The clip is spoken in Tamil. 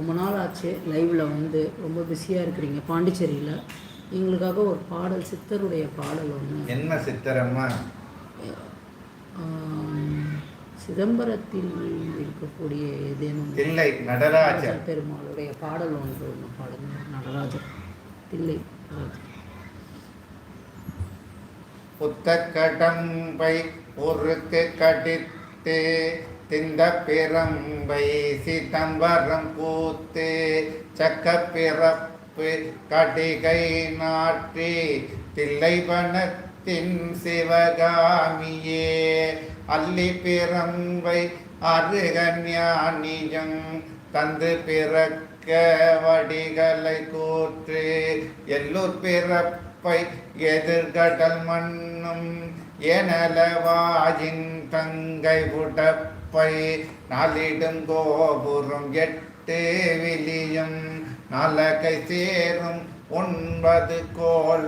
ரொம்ப நாள் ஆச்சு லைவில் வந்து ரொம்ப பிஸியாக இருக்கிறீங்க பாண்டிச்சேரியில். எங்களுக்காக ஒரு பாடல், சித்தருடைய பாடல் ஒன்று. என்ன சித்தரம்மா? சிதம்பரத்தில் இருக்கக்கூடிய ஏதேனும் தில்லை நடராஜர் பெருமாளுடைய பாடல் ஒன்று பாடுங்க. நடராஜர் தில்லை புத்தக்கடம்பை பொறுக்கு கடித்து திந்த பிரம்பை சிதம்பரம் கூத்து சக்க பிறப்பு கடிகை நாட்டி தில்லைவனத்தின் சிவகாமியே அல்லி பிரம்பை அருக ஞானியம் தந்து பிறக்க வடிகளை கூற்று எல்லூர் பிறப்பை எதிர்கடல் மண்ணும் எனலவாயின் தங்கை உடப்பை நாளிடும் கோபுரம் 8 விலியும் நலகை சேரும் 9 கோல்